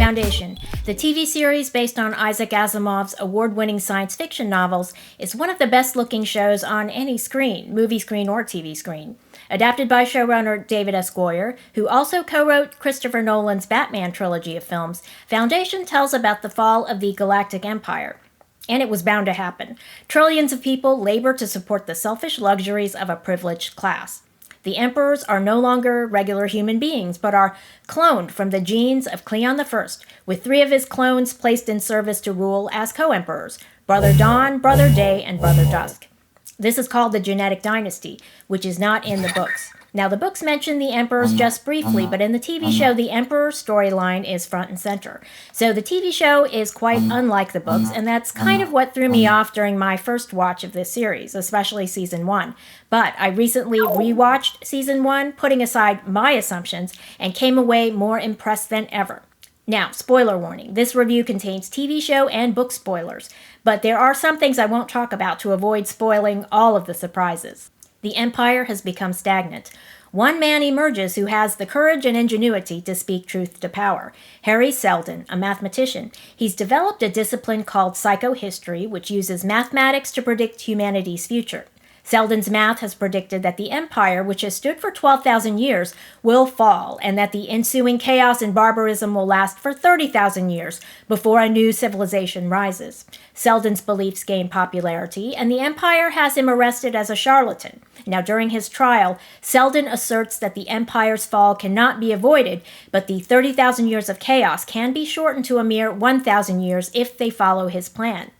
Foundation, the TV series based on Isaac Asimov's award-winning science fiction novels, is one of the best-looking shows on any screen, movie screen or TV screen. Adapted by showrunner David S. Goyer, who also co-wrote Christopher Nolan's Batman trilogy of films, Foundation tells about the fall of the Galactic Empire. And it was bound to happen. Trillions of people labor to support the selfish luxuries of a privileged class. The emperors are no longer regular human beings, but are cloned from the genes of Cleon I, with 3 of his clones placed in service to rule as co-emperors, Brother Dawn, Brother Day, and Brother Dusk. This is called the genetic dynasty, which is not in the books. Now, the books mention the emperors just briefly, but in the TV show, the emperor storyline is front and center. So the TV show is quite unlike the books, and that's kind of what threw me off during my first watch of this series, especially Season 1. But I recently rewatched Season 1, putting aside my assumptions, and came away more impressed than ever. Now, spoiler warning, this review contains TV show and book spoilers, but there are some things I won't talk about to avoid spoiling all of the surprises. The Empire has become stagnant. One man emerges who has the courage and ingenuity to speak truth to power. Harry Seldon, a mathematician. He's developed a discipline called Psychohistory, which uses mathematics to predict humanity's future. Seldon's math has predicted that the Empire, which has stood for 12,000 years, will fall, and that the ensuing chaos and barbarism will last for 30,000 years before a new civilization rises. Seldon's beliefs gain popularity, and the Empire has him arrested as a charlatan. Now, during his trial, Seldon asserts that the Empire's fall cannot be avoided, but the 30,000 years of chaos can be shortened to a mere 1,000 years if they follow his plan.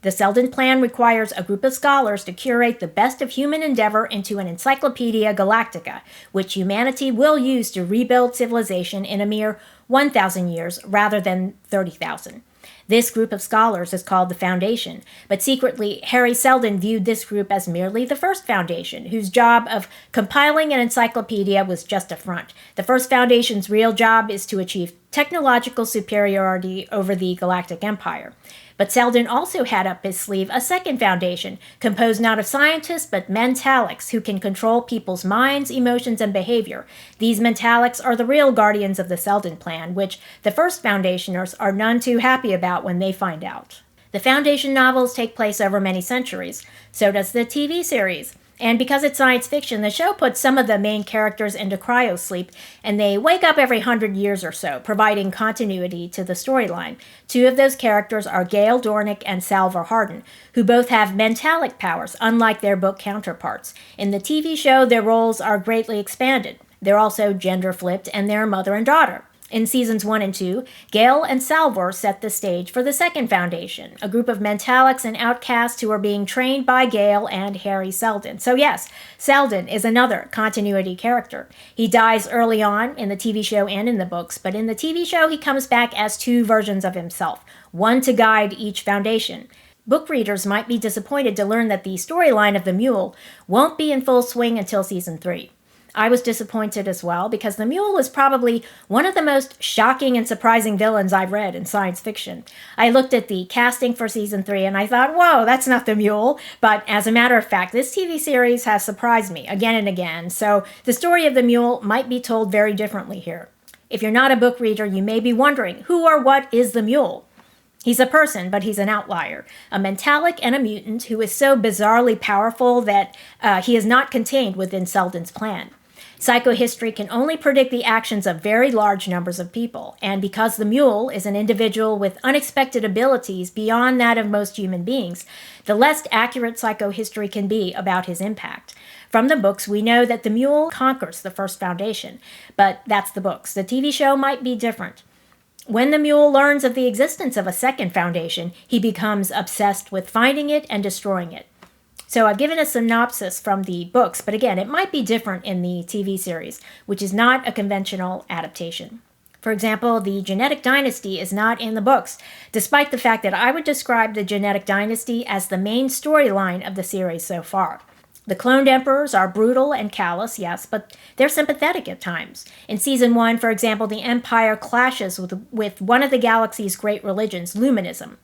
The Seldon plan requires a group of scholars to curate the best of human endeavor into an Encyclopedia Galactica, which humanity will use to rebuild civilization in a mere 1,000 years rather than 30,000. This group of scholars is called the Foundation, but secretly, Harry Seldon viewed this group as merely the First Foundation, whose job of compiling an encyclopedia was just a front. The First Foundation's real job is to achieve technological superiority over the Galactic Empire. But Seldon also had up his sleeve a second foundation, composed not of scientists but mentalics who can control people's minds, emotions, and behavior. These mentalics are the real guardians of the Seldon plan, which the First Foundationers are none too happy about when they find out. The Foundation novels take place over many centuries. So does the TV series. And because it's science fiction, the show puts some of the main characters into cryosleep, and they wake up every 100 years or so, providing continuity to the storyline. 2 of those characters are Gail Dornick and Salvor Hardin, who both have mentalic powers, unlike their book counterparts. In the TV show, their roles are greatly expanded. They're also gender-flipped, and they're mother and daughter. In seasons 1 and 2, Gail and Salvor set the stage for the Second Foundation, a group of mentalics and outcasts who are being trained by Gail and Harry Seldon. So yes, Seldon is another continuity character. He dies early on in the TV show and in the books, but in the TV show he comes back as 2 versions of himself, one to guide each foundation. Book readers might be disappointed to learn that the storyline of the Mule won't be in full swing until season 3. I was disappointed as well, because the Mule is probably one of the most shocking and surprising villains I've read in science fiction. I looked at the casting for season 3 and I thought, whoa, that's not the Mule. But as a matter of fact, this TV series has surprised me again and again, so the story of the Mule might be told very differently here. If you're not a book reader, you may be wondering, who or what is the Mule? He's a person, but he's an outlier, a mentalic and a mutant who is so bizarrely powerful that he is not contained within Seldon's plan. Psychohistory can only predict the actions of very large numbers of people, and because the Mule is an individual with unexpected abilities beyond that of most human beings, the less accurate psychohistory can be about his impact. From the books, we know that the Mule conquers the First Foundation, but that's the books. The TV show might be different. When the Mule learns of the existence of a Second Foundation, he becomes obsessed with finding it and destroying it. So I've given a synopsis from the books, but again, it might be different in the TV series, which is not a conventional adaptation. For example, the genetic dynasty is not in the books, despite the fact that I would describe the genetic dynasty as the main storyline of the series so far. The cloned emperors are brutal and callous, yes, but they're sympathetic at times. In season 1, for example, the Empire clashes with one of the galaxy's great religions, Luminism.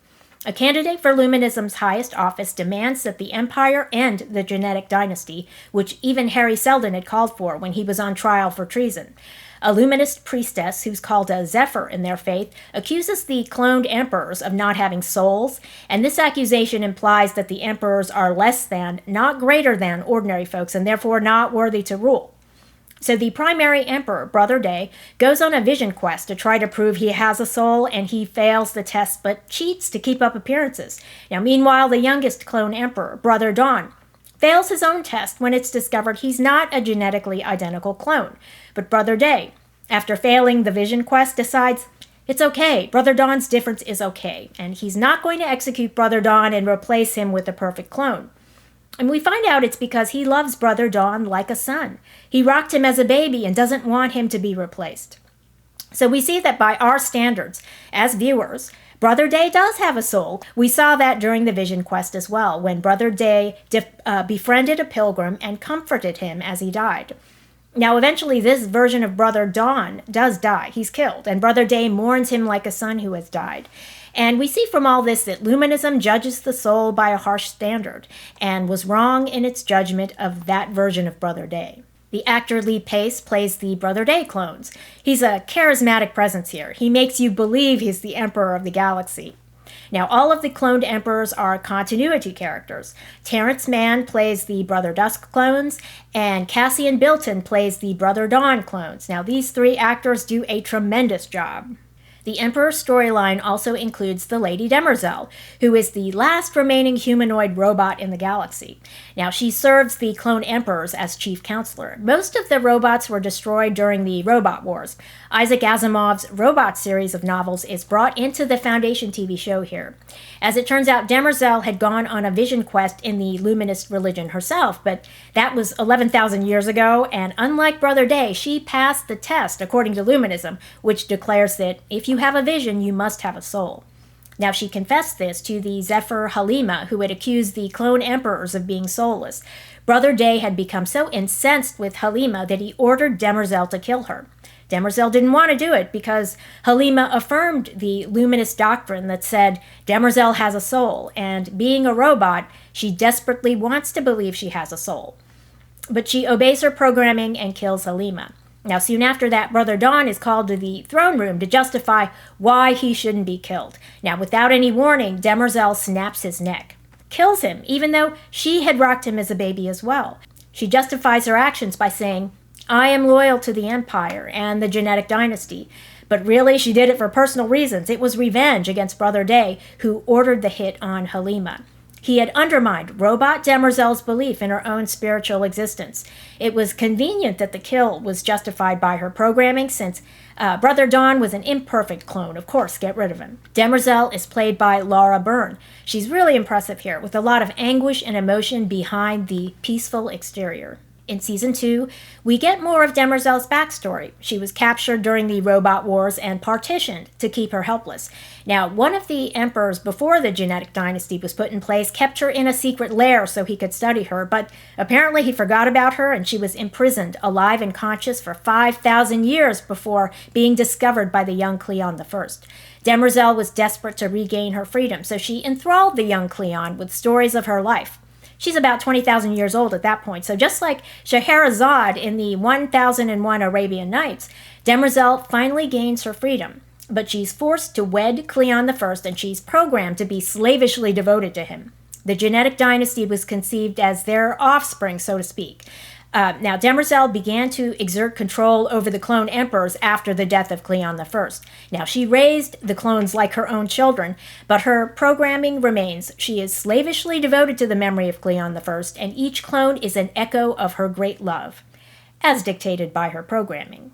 A candidate for Luminism's highest office demands that the Empire end the genetic dynasty, which even Harry Seldon had called for when he was on trial for treason. A Luminist priestess, who's called a Zephyr in their faith, accuses the cloned emperors of not having souls, and this accusation implies that the emperors are less than, not greater than, ordinary folks, and therefore not worthy to rule. So the primary emperor, Brother Day, goes on a vision quest to try to prove he has a soul, and he fails the test but cheats to keep up appearances. Now, meanwhile, the youngest clone emperor, Brother Dawn, fails his own test when it's discovered he's not a genetically identical clone. But Brother Day, after failing the vision quest, decides it's okay. Brother Dawn's difference is okay, and he's not going to execute Brother Dawn and replace him with a perfect clone. And we find out it's because he loves Brother Dawn like a son. He rocked him as a baby and doesn't want him to be replaced. So we see that by our standards, as viewers, Brother Day does have a soul. We saw that during the Vision Quest as well, when Brother Day befriended a pilgrim and comforted him as he died. Now, eventually, this version of Brother Dawn does die. He's killed, and Brother Day mourns him like a son who has died. And we see from all this that Luminism judges the soul by a harsh standard, and was wrong in its judgment of that version of Brother Day. The actor Lee Pace plays the Brother Day clones. He's a charismatic presence here. He makes you believe he's the Emperor of the Galaxy. Now, all of the cloned emperors are continuity characters. Terrence Mann plays the Brother Dusk clones, and Cassian Bilton plays the Brother Dawn clones. Now, these three actors do a tremendous job. The Emperor's storyline also includes the Lady Demerzel, who is the last remaining humanoid robot in the galaxy. Now, she serves the clone emperors as chief counselor. Most of the robots were destroyed during the Robot Wars. Isaac Asimov's Robot series of novels is brought into the Foundation TV show here. As it turns out, Demerzel had gone on a vision quest in the Luminist religion herself, but that was 11,000 years ago, and unlike Brother Day, she passed the test according to Luminism, which declares that if you have a vision, you must have a soul. Now, she confessed this to the Zephyr Halima, who had accused the clone emperors of being soulless. Brother Day had become so incensed with Halima that he ordered Demerzel to kill her. Demerzel didn't want to do it because Halima affirmed the Luminist doctrine that said Demerzel has a soul, and being a robot, she desperately wants to believe she has a soul. But she obeys her programming and kills Halima. Now, soon after that, Brother Dawn is called to the throne room to justify why he shouldn't be killed. Now, without any warning, Demerzel snaps his neck, kills him, even though she had rocked him as a baby as well. She justifies her actions by saying, I am loyal to the Empire and the genetic dynasty. But really, she did it for personal reasons. It was revenge against Brother Day, who ordered the hit on Halima. He had undermined Robot Demerzel's belief in her own spiritual existence. It was convenient that the kill was justified by her programming, since Brother Dawn was an imperfect clone. Of course, get rid of him. Demerzel is played by Laura Byrne. She's really impressive here, with a lot of anguish and emotion behind the peaceful exterior. In Season 2, we get more of Demerzel's backstory. She was captured during the Robot Wars and partitioned to keep her helpless. Now, one of the emperors before the genetic dynasty was put in place kept her in a secret lair so he could study her, but apparently he forgot about her and she was imprisoned, alive and conscious, for 5,000 years before being discovered by the young Cleon I. Demerzel was desperate to regain her freedom, so she enthralled the young Cleon with stories of her life. She's about 20,000 years old at that point, so just like Scheherazade in the 1001 Arabian Nights, Demerzel finally gains her freedom. But she's forced to wed Cleon I, and she's programmed to be slavishly devoted to him. The genetic dynasty was conceived as their offspring, so to speak. Now, Demerzel began to exert control over the clone emperors after the death of Cleon I. Now, she raised the clones like her own children, but her programming remains. She is slavishly devoted to the memory of Cleon I, and each clone is an echo of her great love, as dictated by her programming.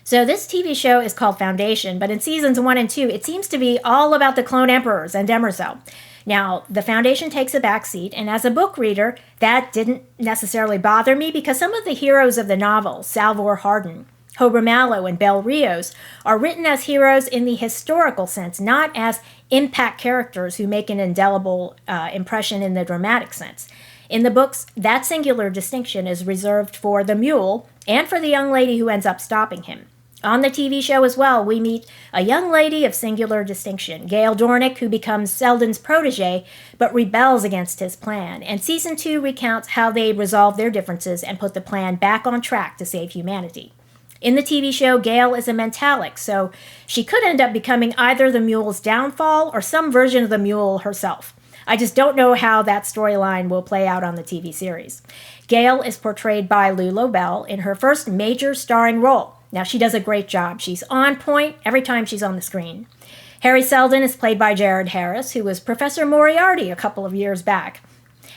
So this TV show is called Foundation, but in Seasons 1 and 2, it seems to be all about the clone emperors and Demerzel. Now, the Foundation takes a backseat, and as a book reader, that didn't necessarily bother me because some of the heroes of the novel, Salvor Hardin, Hober Mallow, and Bel Rios, are written as heroes in the historical sense, not as impact characters who make an indelible impression in the dramatic sense. In the books, that singular distinction is reserved for the mule and for the young lady who ends up stopping him. On the TV show as well, we meet a young lady of singular distinction, Gail Dornick, who becomes Seldon's protege but rebels against his plan. And Season 2 recounts how they resolve their differences and put the plan back on track to save humanity. In the TV show, Gail is a mentalic, so she could end up becoming either the mule's downfall or some version of the mule herself. I just don't know how that storyline will play out on the TV series. Gail is portrayed by Lou Lobel in her first major starring role. Now, she does a great job. She's on point every time she's on the screen. Harry Seldon is played by Jared Harris, who was Professor Moriarty a couple of years back.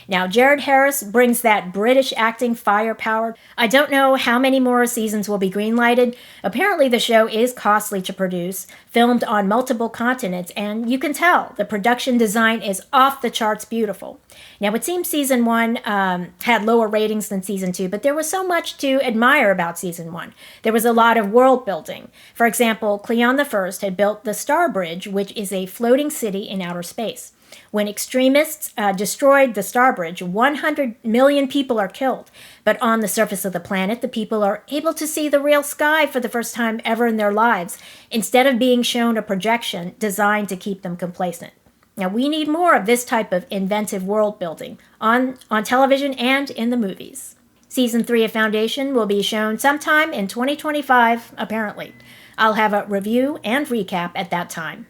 Now, Jared Harris brings that British acting firepower. I don't know how many more seasons will be greenlighted. Apparently, the show is costly to produce, filmed on multiple continents, and you can tell the production design is off the charts beautiful. Now, it seems Season 1 had lower ratings than Season 2, but there was so much to admire about Season 1. There was a lot of world building. For example, Cleon I had built the Star Bridge, which is a floating city in outer space. When extremists destroyed the Star Bridge, 100 million people are killed. But on the surface of the planet, the people are able to see the real sky for the first time ever in their lives, instead of being shown a projection designed to keep them complacent. Now, we need more of this type of inventive world building on television and in the movies. Season 3 of Foundation will be shown sometime in 2025, apparently. I'll have a review and recap at that time.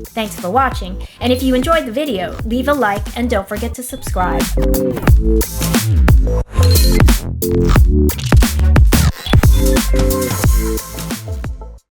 Thanks for watching, and if you enjoyed the video, leave a like and don't forget to subscribe.